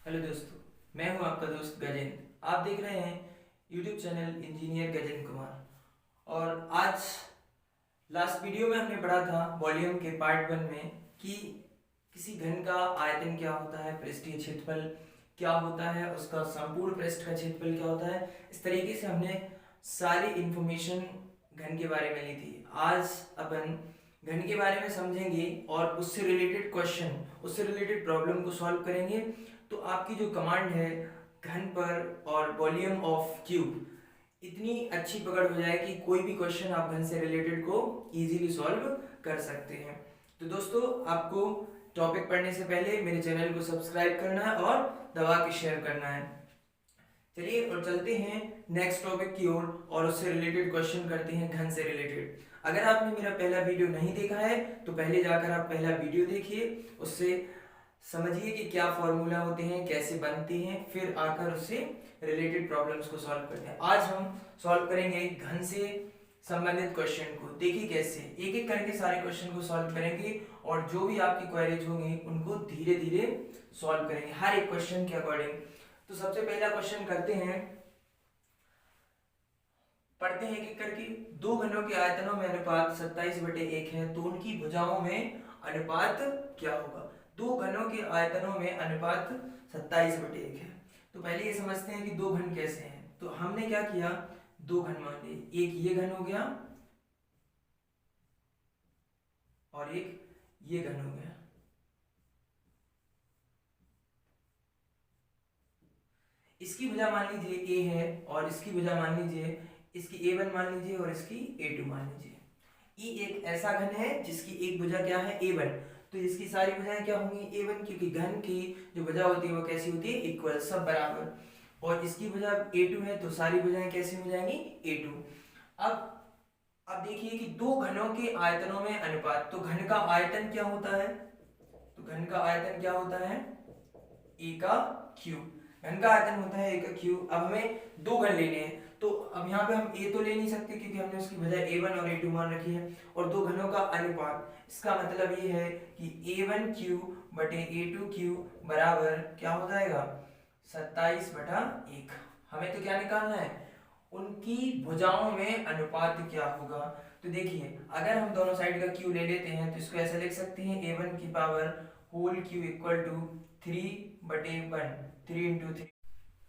Hello दोस्तों, मैं हूं आपका दोस्त गजेंद्र। आप देख रहे हैं YouTube channel engineer Gajendra Kumar. और आज लास्ट वीडियो में हमने पढ़ा था वॉल्यूम के पार्ट 1 में कि किसी घन का आयतन क्या होता है, पृष्ठीय क्षेत्रफल क्या होता है, उसका संपूर्ण पृष्ठ का क्षेत्रफल क्या होता है। इस तरीके से हमने सारी इंफॉर्मेशन घन के बारे में ली थी। आज अपन घन के बारे में समझेंगे और उससे रिलेटेड क्वेश्चन, उससे रिलेटेड प्रॉब्लम को सॉल्व करेंगे। तो आपकी जो कमांड है घन पर और वॉल्यूम ऑफ क्यूब इतनी अच्छी पकड़ हो जाए कि कोई भी क्वेश्चन आप घन से रिलेटेड को इजीली सॉल्व कर सकते हैं। तो दोस्तों, आपको टॉपिक पढ़ने से पहले मेरे चैनल को सब्सक्राइब करना है और दबा के शेयर करना है। चलिए और चलते हैं नेक्स्ट टॉपिक की ओर और उससे रिलेटेड क्वेश्चन करते हैं घन से रिलेटेड। अगर आपने मेरा पहला वीडियो नहीं देखा है तो पहले जाकर आप पहला वीडियो देखिए, उससे समझिए कि क्या फॉर्मूला होते हैं, कैसे बनते हैं, फिर आकर उससे रिलेटेड प्रॉब्लम्स को सॉल्व करते हैं। आज हम सॉल्व करेंगे घन से संबंधित क्वेश्चन को। देखिए कैसे एक एक करके सारे क्वेश्चन को सॉल्व करेंगे और जो भी आपकी क्वेरीज होंगी उनको धीरे धीरे सॉल्व करेंगे हर एक क्वेश्चन के अकॉर्डिंग। तो सबसे पहला क्वेश्चन करते हैं, पढ़ते हैं एक एक करके। दो घनों के आयतनों में अनुपात 27/1 है तो उनकी भुजाओं में अनुपात क्या होगा। दो घनों के आयतनों में अनुपात 27/1 है। तो पहले ये समझते हैं कि दो घन कैसे हैं। तो हमने क्या किया, दो घन मान लिए, एक ये घन हो गया और एक ये घन हो गया। इसकी भुजा मान लीजिए a है और इसकी भुजा मान लीजिए, इसकी a1 मान लीजिए और इसकी a2 मान लीजिए। E एक ऐसा घन है जिसकी एक भुजा क्या है, a1, तो इसकी सारी भुजाएं क्या होंगी, a1, क्योंकि घन की जो भुजा होती है वो कैसी होती है, इक्वल, सब बराबर। और इसकी भुजा a2 है तो सारी भुजाएं कैसी हो जाएंगी, a2। अब देखिए कि दो घनों के आयतनों में अनुपात, तो घन का आयतन क्या होता है, तो घन का आयतन क्या होता है, a का क्यूब। घन का आयतन होता है a का क्यूब। अब हमें दो घन लेने हैं तो अब यहाँ पे हम a तो ले नहीं सकते क्योंकि हमने उसकी बजाय a1 और a2 मान रखी है। और दो घनों का अनुपात, इसका मतलब ये है कि a1 क्यूब बटे a2 क्यूब बराबर क्या हो जाएगा, 27/1। हमें तो क्या निकालना है, उनकी भुजाओं में अनुपात क्या होगा। तो देखिए अगर हम दोनों साइड का क्यू ले लेते हैं तो इसको ऐसे लिख सकते हैं, a1 की power whole cube equal to 3/1, 3 × 3।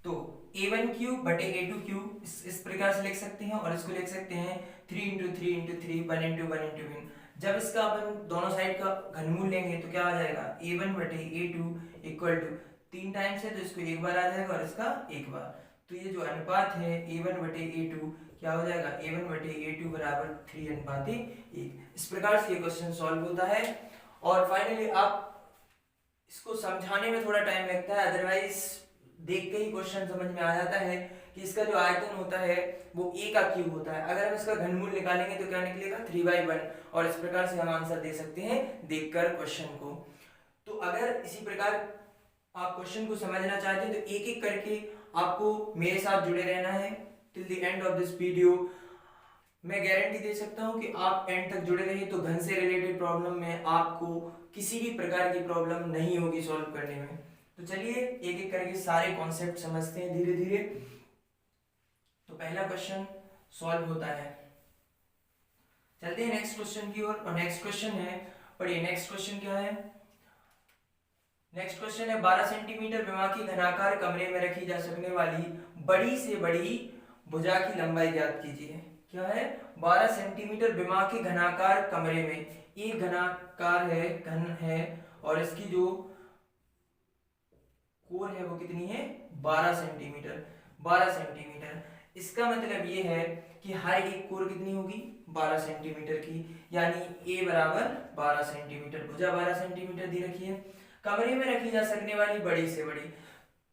तो a1 क्यूब बटे a2 क्यूब इस प्रकार से लिख सकते हैं और इसको लिख सकते हैं 3 × 3 × 3 1 × 1 × 1। जब इसका अपन दोनों साइड का घनमूल लेंगे तो क्या आ जाएगा, a1 बटे a2 इक्वल टू 3 टाइम्स है तो इसको एक बार आ जाएगा और इसका एक बार। तो ये जो अनुपात है a1 बटे a2 क्या हो जाएगा, a1 बटे a2 बराबर 3:1। इस प्रकार से ये क्वेश्चन सॉल्व होता है। और फाइनली आप इसको समझाने में थोड़ा टाइम लगता है, अदरवाइज देख के ही क्वेश्चन समझ में आ जाता है कि इसका जो आयतन होता है वो a का क्यूब होता है। अगर हम इसका घनमूल निकालेंगे तो क्या निकलेगा, 3/1। और इस प्रकार से हम आंसर दे सकते हैं देखकर क्वेश्चन को। तो अगर इसी प्रकार आप क्वेश्चन को समझना चाहते हैं तो एक एक करके आपको मेरे साथ जुड़े रहना है till the end of this video. मैं गारंटी दे सकता हूं कि आप एंड तक जुड़े रहिए तो घन से रिलेटेड प्रॉब्लम में आपको किसी भी प्रकार की प्रॉब्लम नहीं होगी सॉल्व करने में। तो चलिए एक एक करके सारे कॉन्सेप्ट समझते हैं धीरे धीरे। तो पहला क्वेश्चन सॉल्व होता है, चलते हैं नेक्स्ट क्वेश्चन की ओर। और नेक्स्ट क्वेश्चन है, पढ़िए नेक्स्ट क्वेश्चन क्या है। नेक्स्ट क्वेश्चन है 12 सेंटीमीटर विमाकी घनाकार कमरे में रखी जा सकने वाली बड़ी से बड़ी भुजा की लंबाई ज्ञात कीजिए। क्या है, 12 सेंटीमीटर विमाकी घनाकार कमरे में, एक घनाकार है, घन है, और इसकी जो कोर है वो कितनी है, 12 सेंटीमीटर। 12 सेंटीमीटर, इसका मतलब ये है कि हर एक कोर कितनी होगी, 12 सेंटीमीटर की, यानी a बराबर 12 सेंटीमीटर, भुजा 12 सेंटीमीटर दी रखी है। कमरे में रखी जा सकने वाली बड़ी से बड़ी,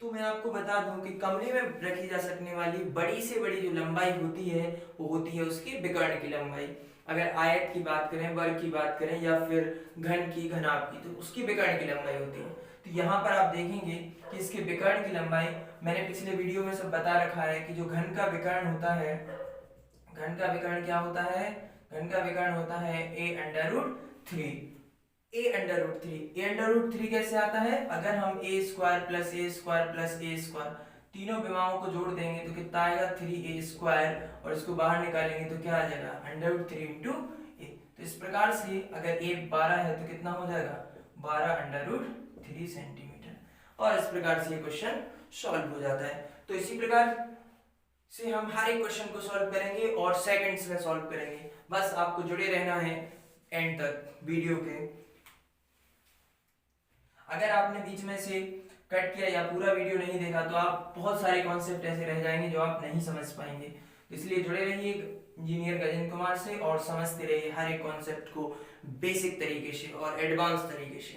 तो मैं आपको बता दूं कि कमरे में रखी जा सकने वाली बड़ी से बड़ी जो लंबाई होती है वो होती है उसकी विकर्ण की लंबाई। अगर आयत की बात करें, वर्ग की बात करें, या फिर घन की, घनाभ की, तो उसकी विकर्ण की लंबाई होती है। तो यहाँ पर आप देखेंगे कि इसके विकर्ण की लंबाई मैंने पिछले वीडियो में सब बता रखा है कि जो घन का विकर्ण होता है, घन का विकर्ण क्या होता है, घन का विकर्ण होता है a√3। a√3 कैसे आता है? अगर हम a² + a² + a² तीनों विमाओं को जोड़ देंगे तो कितना आएगा 3a² और इसको बाहर निकालेंगे तो क्या आ जाएगा √3 इंटू ए। तो इस प्रकार से अगर a 12 है तो कितना हो जाएगा 12√3 सेंटीमीटर। और इस प्रकार से ये क्वेश्चन सॉल्व हो जाता है। तो इसी प्रकार से हम हर एक क्वेश्चन को सॉल्व करेंगे और सेकंड्स में सॉल्व करेंगे। बस आपको जुड़े रहना है एंड तक वीडियो के। अगर आपने बीच में से कट किया या पूरा वीडियो नहीं देखा तो आप बहुत सारे कॉन्सेप्ट ऐसे रह जाएंगे जो आप नहीं समझ पाएंगे। तो इसलिए जुड़े रहिए इंजीनियर गजेंद्र कुमार से और समझते रहिए हर एक कॉन्सेप्ट को बेसिक तरीके से और एडवांस तरीके से,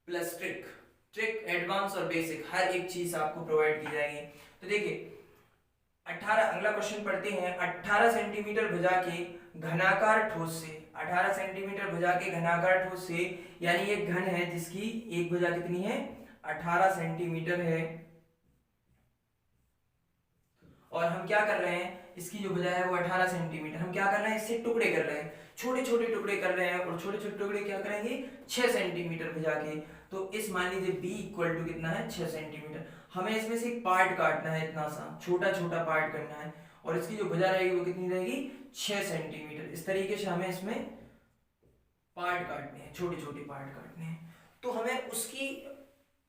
प्लस ट्रिक एडवांस और बेसिक हर एक चीज आपको प्रोवाइड की जाएगी। तो देखिए 18 अगला क्वेश्चन पढ़ते हैं। 18 सेंटीमीटर भुजा के घनाकार ठोस से, 18 सेंटीमीटर भुजा के घनाकार ठोस से, यानी एक घन है जिसकी एक भुजा कितनी है 18 सेंटीमीटर है। और हम क्या कर रहे हैं, इसकी जो भुजा है वो 18 सेंटीमीटर, हम क्या कर रहे हैं इससे टुकड़े कर रहे हैं, छोटे छोटे टुकड़े कर रहे हैं और छोटे छोटे टुकड़े क्या करेंगे 6 सेंटीमीटर भुजा के। तो इस मान लीजिए b इक्वल टू कितना है 6 सेंटीमीटर। हमें इसमें से एक पार्ट काटना है, इतना सा छोटा छोटा पार्ट करना है और इसकी जो भुजा रहेगी वो कितनी रहेगी 6 सेंटीमीटर। इस तरीके से हमें इसमें पार्ट काटने हैं, छोटे छोटे पार्ट काटने हैं। तो हमें उसकी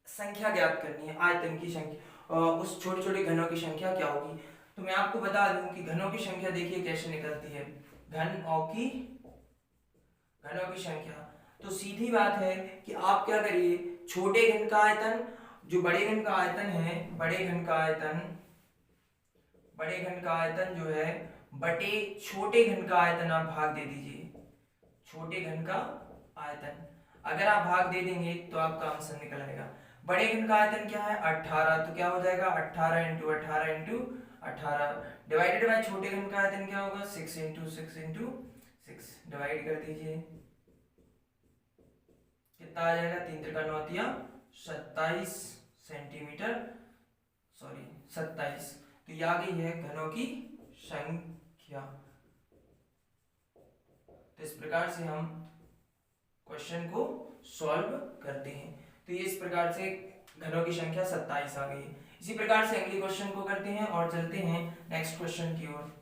संख्या ज्ञात करनी है, आयतन की संख्या, उस छोटे छोटे घनों की संख्या क्या होगी। तो मैं आपको बता दूं कि घनों की संख्या देखिए कैसे निकलती है, घनों की संख्या। तो सीधी बात है कि आप क्या करिए, छोटे घन का आयतन जो बड़े घन का आयतन है, बड़े घन का आयतन जो है बटे छोटे घन का आयतन आप भाग दे दीजिए। छोटे घन का आयतन अगर आप भाग दे देंगे तो आपका आंसर निकल आएगा। बड़े घन का आयतन क्या है 18, तो क्या हो जाएगा 18 इंटू 18 इंटू 18 डिवाइडेड बाय छोटे घन का आयतन क्या होगा 6 इंटू 6 इंटू 6 डिवाइड कर दीजिए, कितना आ जाएगा 3 त्रिका 9 तिया 27 सेंटीमीटर, सॉरी 27। तो ये आ गई है घनों की संख्या। तो इस प्रकार से हम क्वेश्चन को सॉल्व करते हैं। तो ये इस प्रकार से घनों की संख्या 27 आ गई है। इसी प्रकार से अगले क्वेश्चन को करते हैं और चलते हैं नेक्स्ट क्वेश्चन की ओर।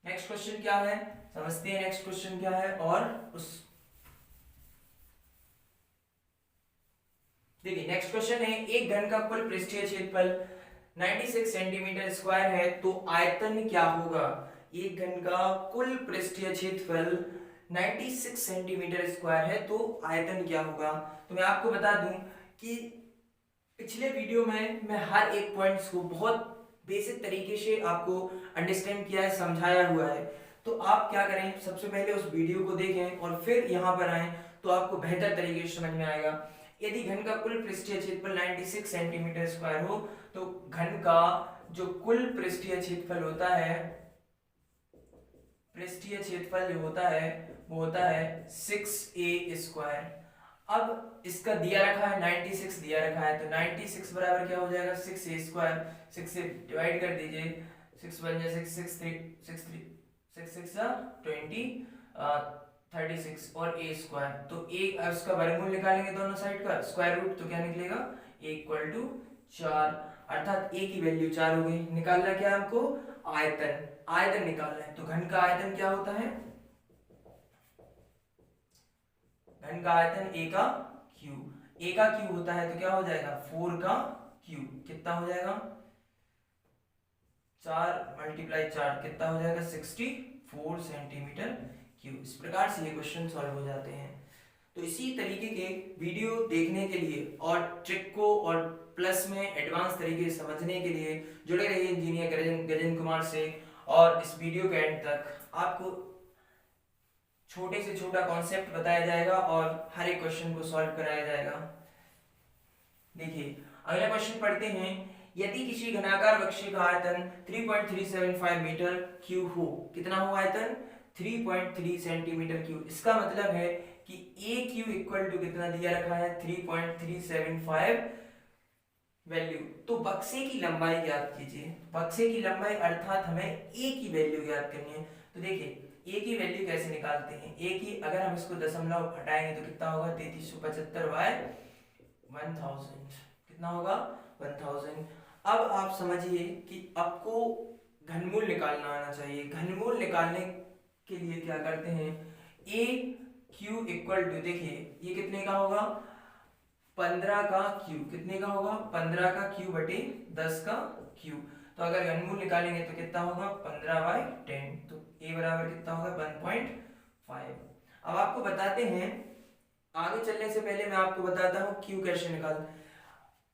नेक्स्ट क्वेश्चन क्या है समझते हैं, नेक्स्ट क्वेश्चन क्या है। और उस देखिए नेक्स्ट क्वेश्चन है, एक घन का कुल पृष्ठीय क्षेत्रफल 96 सेंटीमीटर स्क्वायर है तो आयतन क्या होगा। एक घन का कुल पृष्ठीय क्षेत्रफल 96 सेंटीमीटर स्क्वायर है तो आयतन क्या होगा। तो मैं आपको बता दूं कि पिछले वीडियो में मैं हर एक पॉइंट्स को बहुत बेसिक तरीके से आपको अंडरस्टैंड किया है, समझाया हुआ है। तो आप क्या करें, सबसे पहले उस वीडियो को देखें और फिर यहाँ पर आएं तो आपको बेहतर तरीके से समझ में आएगा। यदि घन का कुल पृष्ठीय क्षेत्रफल 96 सेंटीमीटर स्क्वायर हो तो घन का जो कुल पृष्ठीय क्षेत्रफल होता है, पृष्ठीय क्षेत्रफल जो होता है वो होता है 6a स्क्वायर। अब इसका दिया रखा है 96 दिया रखा है तो 96 बराबर क्या हो जाएगा 6a स्क्वायर। 6 से डिवाइड कर दीजिए, 6 बन जाए 6 6 3 6 3 6 6 20 36 और a स्क्वायर। तो a उसका वर्गमूल निकालेंगे दोनों साइड का स्क्वायर रूट, तो क्या निकलेगा a इक्वल टू 4, अर्थात a की वैल्यू 4 हो गई। निकालना क्या है हमको आयतन, आयतन निकालना है। तो घन का आयतन क्या होता है, घन का आयतन a का क्यूब होता है तो क्या हो जाएगा 4 का क्यूब, कितना हो जाएगा 4 × 4 कितना हो जाएगा 64 सेंटीमीटर क्यूब। इस प्रकार से ये क्वेश्चन सॉल्व हो जाते हैं। तो इसी तरीके के वीडियो देखने के लिए और ट्रिक को और प्लस में एडवांस तरीके से समझने के लिए जुड़े रहिए इंजीनियर गजेंद्र कुमार से। और इस वीडियो के एंड तक आपको छोटे से छोटा कॉन्सेप्ट बताया जाएगा और हर एक क्वेश्चन को सॉल्व कराया जाएगा। देखिए अगला क्वेश्चन पढ़ते हैं, यदि किसी घनाकार बक्से का आयतन 3.375 मीटर क्यूब हो, कितना हो आयतन 3.3 सेंटीमीटर क्यूब। इसका मतलब है कि a क्यूब इक्वल टू कितना दिया रखा है 3.375 वैल्यू। तो बक्से की लंबाई ज्ञात कीजिए, बक्से की लंबाई अर्थात हमें a की वैल्यू ज्ञात करनी है। तो देखिए ए की वैल्यू कैसे निकालते हैं, ए की अगर हम इसको दशमलव हटाएंगे तो कितना होगा 3375 बाय 1000, कितना होगा 1000। अब आप समझिए कि आपको घनमूल निकालना आना चाहिए। घनमूल निकालने के लिए क्या करते हैं, ए क्यू इक्वल टू, देखिए ये कितने का होगा 15 का क्यू, कितने का होगा 15 का क्यू बटे 10 का क्यू। तो अगर घनमूल निकालेंगे तो कितना होगा 15/10, तो a बराबर कितना होगा 1.5। अब आपको बताते हैं, आगे चलने से पहले मैं आपको बताता हूँ क्यू कैसे निकाल।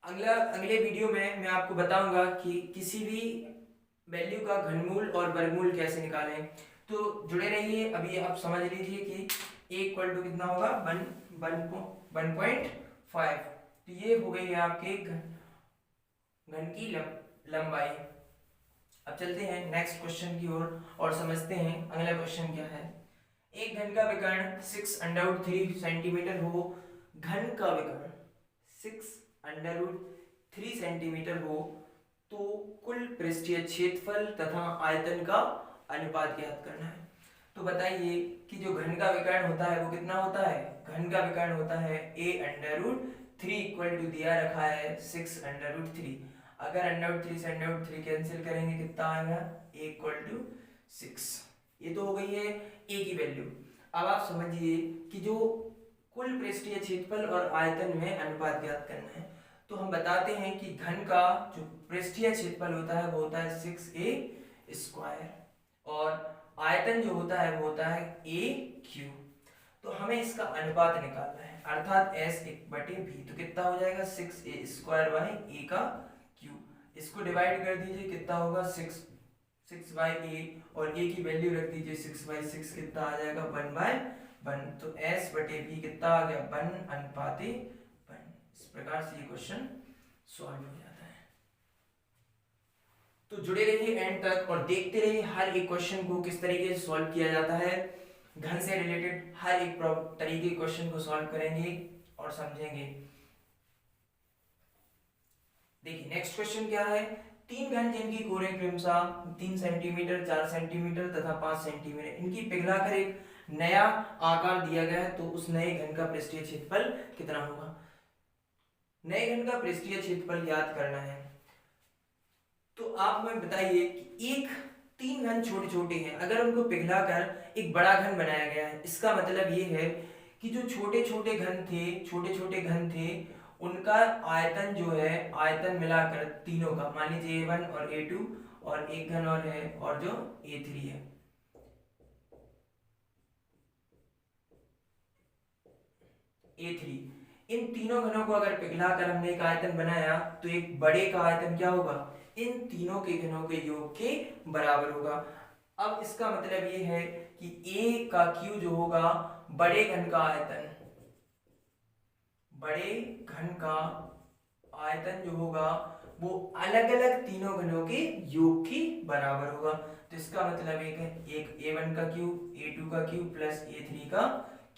अगले वीडियो में मैं आपको बताऊंगा कि किसी भी वैल्यू का घनमूल और वर्गमूल कैसे निकालें। तो जुड़े रहिए। अभी आप समझ लीजिए कि a इक्वल टू कितना होगा 1.5। तो ये हो गई है आपके घन की लंबाई। अब चलते हैं नेक्स्ट क्वेश्चन की ओर और समझते हैं अगला क्वेश्चन क्या है। एक घन का विकर्ण 6√3 सेंटीमीटर हो, घन का विकर्ण 6√3 सेंटीमीटर हो, तो कुल पृष्ठीय क्षेत्रफल तथा आयतन का अनुपात ज्ञात करना है। तो बताइए कि जो घन का विकर्ण होता है वो कितना होता है, घन का विकर्ण होता है a√3 इक्वल टू दिया रखा है 6√3। अगर √3 से √3 कैंसिल करेंगे कितना आएगा a इक्वल टू 6। ये तो हो गई है a की वैल्यू। अब आप समझिए कि जो कुल पृष्ठीय क्षेत्रफल और आयतन में अनुपात ज्ञात करना है। तो हम बताते हैं कि घन का जो पृष्ठीय क्षेत्रफल होता है वो होता है 6a² और आयतन जो होता है वो होता है a³। तो हमें इसका अनुपात निकालना है, अर्थात s/b। तो कितना हो जाएगा 6a² a³। इसको डिवाइड कर दीजिए, कितना होगा 6/a और a की वैल्यू रख दीजिए 6/6, कितना आ जाएगा 1/1। तो s/b कितना आ गया 1:1। इस प्रकार से ये क्वेश्चन सॉल्व हो जाता है। तो जुड़े रहिए एंड तक और देखते रहिए हर एक क्वेश्चन को किस तरीके से सॉल्व किया जाता है। घन से रिलेटेड हर एक तरीके के क्वेश्चन को सॉल्व करेंगे और समझेंगे। देखिए नेक्स्ट क्वेश्चन क्या है। तीन घन जिनकी कोणीय क्रमशः 3 सेंटीमीटर, 4 सेंटीमीटर तथा 5 सेंटीमीटर, इनकी पिघलाकर एक नया आकार दिया गया है, तो उस नए घन का पृष्ठीय क्षेत्रफल कितना होगा। नए घन का पृष्ठीय क्षेत्रफल ज्ञात करना है। तो आप हमें बताइए कि एक तीन घन छोटे छोटे हैं, अगर उनको पिघलाकर एक बड़ा घन बनाया गया है, इसका मतलब ये है कि जो छोटे छोटे घन थे उनका आयतन जो है, आयतन मिलाकर तीनों का, मान लीजिए a1 और a2 और एक घन और है और जो a3 है, a3, इन तीनों घनों को अगर पिघलाकर हमने एक आयतन बनाया तो एक बड़े का आयतन क्या होगा, इन तीनों के घनों के योग के बराबर होगा। अब इसका मतलब ये है कि a का q जो होगा बड़े घन का आयतन, बड़े घन का आयतन जो होगा वो अलग अलग तीनों घनों के योग के बराबर होगा। तो इसका मतलब एक a1 का क्यूब, a2 का क्यूब प्लस a3 का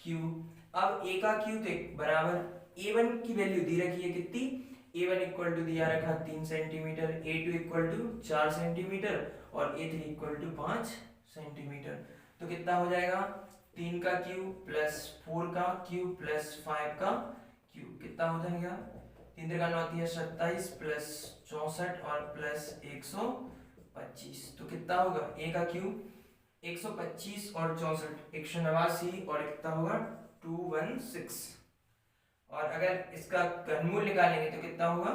क्यूब। अब a का क्यूब बराबर a1 की वैल्यू दी रखी है कितनी, a1 इक्वल टू दिया रखा 3 centimetre, a2 equal to 4 centimetre और a3 इक्वल टू 5 सेंटीमीटर। तो कितना हो जाएगा 3 का क्यूब प्लस 4 का क्यूब प्लस 5 का क्यूब, कितना हो जाएगा 3 3 9 27 प्लस 64 और प्लस 125। तो कितना होगा a का क्यूब 125 और 64 189 और कितना होगा 216। और अगर इसका घनमूल निकालेंगे तो कितना होगा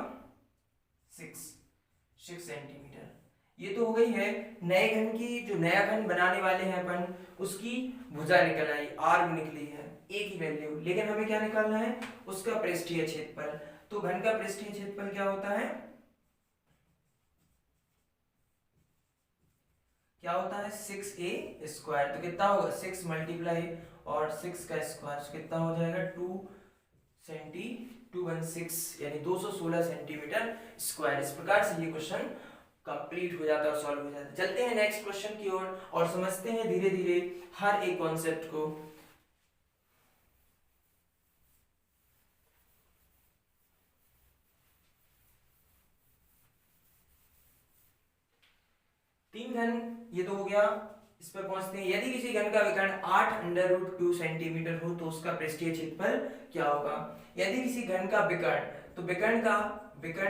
6 सेंटीमीटर। ये तो हो गई है नए घन की, जो नया घन बनाने वाले हैं अपन, उसकी भुजा निकल आई, आर्म निकली है a की वैल्यू, लेकिन हमें क्या निकालना है उसका पृष्ठीय क्षेत्रफल। तो घन का पृष्ठीय क्षेत्रफल क्या होता है, क्या होता है 6a²। तो कितना होगा 6 मल्टीप्लाई और 6 का स्क्वायर, कितना हो जाएगा 216 यानी 216 सेंटीमीटर स्क्वायर। इस प्रकार से ये क्वेश्चन कंप्लीट हो जाता है और सॉल्व हो जाता है। चलते हैं नेक्स्ट क्वेश्चन की ओर और समझते हैं धीरे धीरे हर एक कॉन्सेप्ट को। तीन घन ये तो हो गया, इस पर पहुंचते हैं। यदि किसी घन का विकर्ण 8√2 सेंटीमीटर हो तो उसका पृष्ठीय क्षेत्रफल क्या होगा। यदि किसी घन का विकर्ण, तो विकर्ण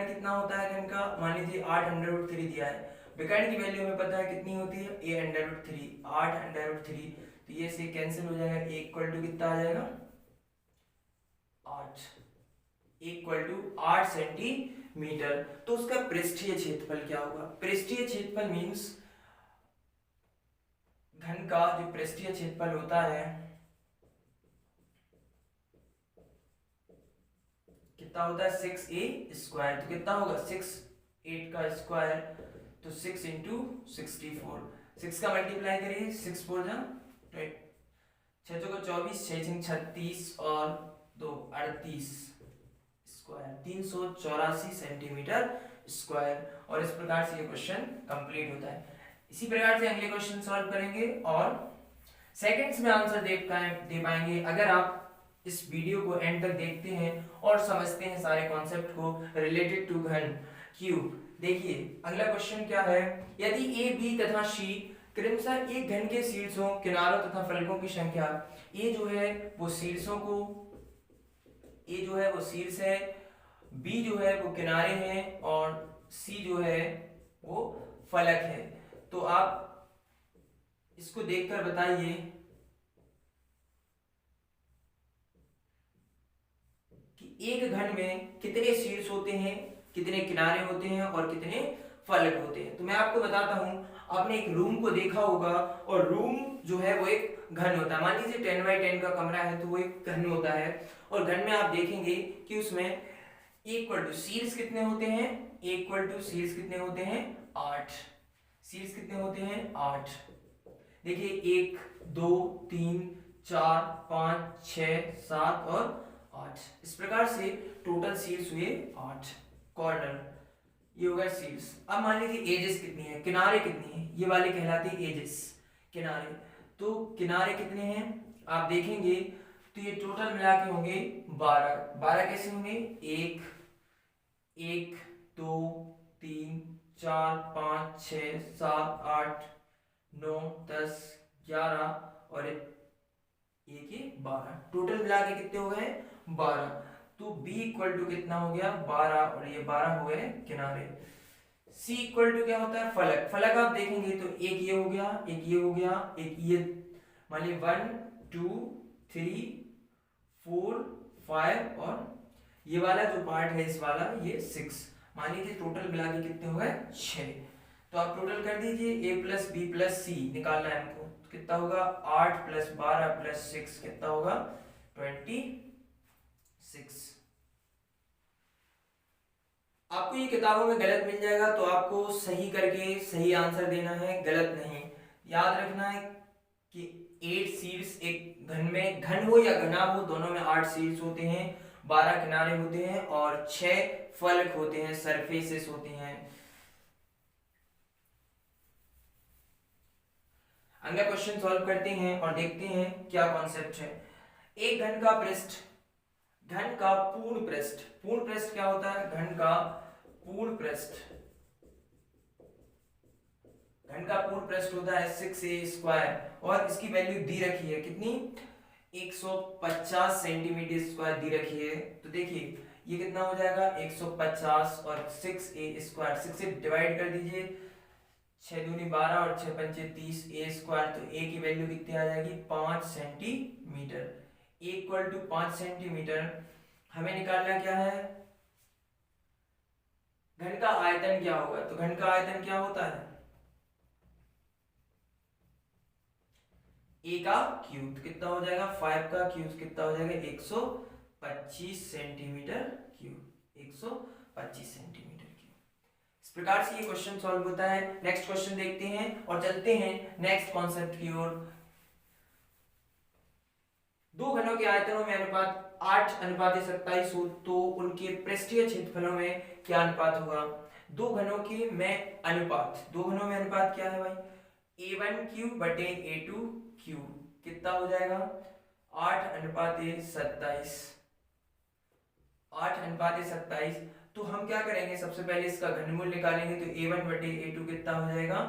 कितना होता है घन का, मान लीजिए 8√3 दिया है, विकर्ण की वैल्यू हमें पता है कितनी होती है, a√3, 8√3, तो ये से कैंसिल हो जाएगा, a इक्वल टू कितना आ जाएगा 8, इक्वल टू 8 सेंटीमीटर। तो उसका पृष्ठीय क्षेत्रफल क्या होगा। पृष्ठीय क्षेत्रफल मीन्स घन का जो पृष्ठीय क्षेत्रफल होता है कितना होता है 6a², तो कितना होगा 6 8 का स्क्वायर, तो 6 इंटू 64, 6 का मल्टीप्लाई करिए, 6 4 जा 6 को 24, 6 36 और 2 38 स्क्वायर, 384 सेंटीमीटर स्क्वायर। और इस प्रकार से ये क्वेश्चन कंप्लीट होता है। इसी प्रकार से अगले क्वेश्चन सॉल्व करेंगे और सेकंड्स में आंसर दे पाएंगे अगर आप इस वीडियो को एंड तक देखते हैं और समझते हैं सारे कॉन्सेप्ट को रिलेटेड टू घन क्यू। देखिए अगला क्वेश्चन क्या है, यदि ए बी तथा सी क्रमशः एक घन के शीर्षों किनारों तथा फलकों की संख्या, ए जो है वो शीर्ष है, बी जो है वो किनारे हैं और सी जो है वो फलक है, तो आप इसको देखकर बताइए कि एक घन में कितने शीर्ष होते हैं, कितने किनारे होते हैं और कितने फलक होते हैं। तो मैं आपको बताता हूं, आपने एक रूम को देखा होगा और रूम जो है वो एक घन होता है। मान लीजिए 10x10 का कमरा है तो वो एक घन होता है, और घन में आप देखेंगे कि उसमें इक्वल टू शीर्ष कितने होते हैं, शीर्ष कितने होते हैं 8, शीर्ष कितने होते हैं 8। देखिए 1 2 3 4 5 6 7 और 8, इस प्रकार से टोटल शीर्ष हुए 8, कॉर्नर ये होगा शीर्ष। अब मान लीजिए एजेस कितनी है, किनारे कितनी है, ये वाले कहलाते हैं एजेस, किनारे। तो किनारे कितने हैं आप देखेंगे तो ये टोटल मिला के होंगे 12। 12 कैसे होंगे, 1 1 2 3 4 5 6 7 8 9 10 11 और एक ये 12, टोटल मिला के कितने हो गए 12। तो B इक्वल टू कितना हो गया 12 और ये 12 हो गए किनारे। C इक्वल टू क्या होता है फलक। फलक आप देखेंगे तो एक ये हो गया, एक ये हो गया, एक ये, मान लीजिए 1 2 3 4 5 और ये वाला जो पार्ट है इस वाला ये 6, मान लीजिए टोटल मिला के कितने हो गए 6। तो आप टोटल कर दीजिए, A प्लस बी प्लस सी निकालना है हमको, तो कितना होगा 8 प्लस 12 प्लस 6 कितना होगा 26। आपको ये किताबों में गलत मिल जाएगा तो आपको सही करके सही आंसर देना है, गलत नहीं। याद रखना है कि 8 शीर्ष एक घन में, घन हो या घना हो दोनों में 8 शीर्ष होते हैं, 12 किनारे होते हैं और 6 फलक होते हैं, सरफेसेस होते हैं। अगला क्वेश्चन सॉल्व करते हैं और देखते हैं क्या कॉन्सेप्ट है। एक घन का पृष्ठ, घन का पूर्ण पृष्ठ, पूर्ण पृष्ठ क्या होता है, घन का पूर्ण पृष्ठ, घन का पूर्ण पृष्ठ होता है 6a² और इसकी वैल्यू दी रखी है कितनी 150 सेंटीमीटर स्क्वायर दी रखी है। तो देखिए ये कितना हो जाएगा 150 और 6a², 6 से डिवाइड कर दीजिए, 6 दूनी 12 और 6 पंचे 30, a², तो a की वैल्यू कितनी आ जाएगी 5 सेंटीमीटर, इक्वल टू 5 सेंटीमीटर। हमें निकालना क्या है, घन का आयतन क्या होगा, तो घन का आयतन क्या होता है a का क्यूब, कितना हो जाएगा 5 का क्यूब कितना हो जाएगा 125 सेंटीमीटर क्यूब, 125 सेंटीमीटर क्यूब। इस प्रकार से ये क्वेश्चन सॉल्व होता है। नेक्स्ट क्वेश्चन देखते हैं और चलते हैं नेक्स्ट कॉन्सेप्ट की ओर। दो घनों के आयतनों में अनुपात 8:27 हो तो उनके पृष्ठीय क्षेत्रफलों में क्या अनुपात होगा। दो घनों के में अनुपात, दो घनों में अनुपात क्या है भाई, a1 बटे a2 कितना हो जाएगा 8:27, 8:27। तो हम क्या करेंगे, सबसे पहले इसका घनमूल निकालेंगे, तो a1 बटे a2 कितना हो जाएगा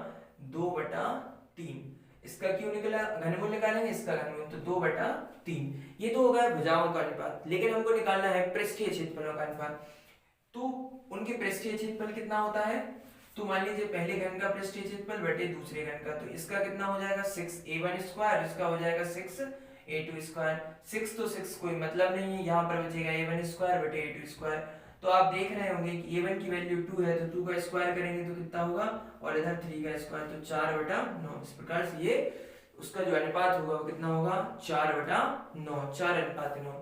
2/3। इसका क्यू निकला, घनमूल निकालेंगे, इसका घनमूल, तो 2/3। ये तो होगा भुजाओं का अनुपात। लेकिन हमको निकालना है पृष्ठीय क्षेत्रफलों का अनुपात। तो उनके पृष्ठीय क्षेत्रफल कितना होता है, तो मान लीजिए पहले घन का पृष्ठीय क्षेत्रफल बटे दूसरे घन का, तो इसका कितना हो जाएगा 6a1 स्क्वायर, इसका हो जाएगा 6a2 स्क्वायर। 6 तो 6 कोई मतलब नहीं है, यहाँ पर बचेगा a1 स्क्वायर बटे a2 स्क्वायर। तो आप देख रहे होंगे कि a1 की वैल्यू 2 है, तो 2 का स्क्वायर करेंगे तो कितना होगा, और इधर 3 का स्क्वायर, तो 4/9। इस प्रकार से ये उसका जो अनुपात होगा वो कितना होगा, 4/9, 4:9।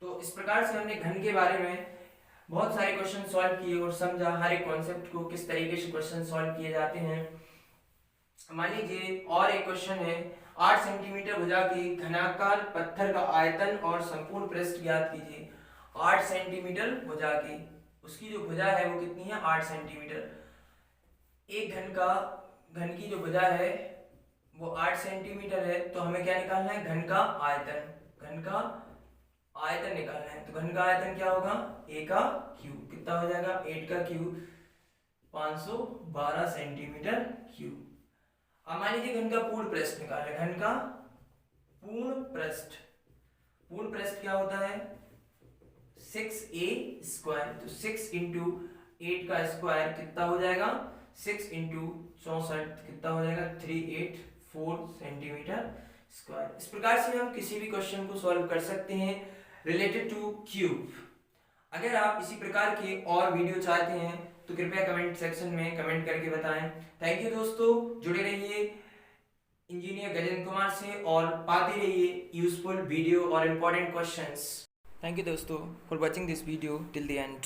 तो इस प्रकार से हमने घन के बारे में बहुत सारे क्वेश्चन सॉल्व किए और समझा हर एक कॉन्सेप्ट को किस तरीके से क्वेश्चन सॉल्व किए जाते हैं। मान लीजिए और एक क्वेश्चन है, 8 सेंटीमीटर भुजा के घनाकार पत्थर का आयतन और संपूर्ण पृष्ठ ज्ञात कीजिए। 8 सेंटीमीटर भुजा की, उसकी जो भुजा है वो कितनी है, 8 सेंटीमीटर। एक घन की जो भुजा है वो 8 सेंटीमीटर है, तो हमें क्या निकालना है, घन का आयतन, घन का आयतन निकालना है। तो घन का आयतन क्या होगा, a का क्यूब, कितना हो जाएगा 8 का क्यूब, 512 सेंटीमीटर क्यूब। अब मान लीजिए घन का पूर्ण पृष्ठ निकालना है, घन का पूर्ण पृष्ठ, पूर्ण पृष्ठ क्या होता है 6a स्क्वायर, तो 6 इंटू 8 का स्क्वायर कितना हो जाएगा, 6 इंटू 64 कितना हो जाएगा 384 सेंटीमीटर स्क्वायर। इस प्रकार से हम किसी भी क्वेश्चन को सॉल्व कर सकते हैं रिलेटेड टू क्यूब। अगर आप इसी प्रकार के और वीडियो चाहते हैं तो कृपया कमेंट सेक्शन में कमेंट करके बताएं। थैंक यू दोस्तों, जुड़े रहिए इंजीनियर गजेंद्र कुमार से और पाते रहिए यूजफुल वीडियो और इम्पोर्टेंट क्वेश्चंस। थैंक यू दोस्तों for watching this video till the end.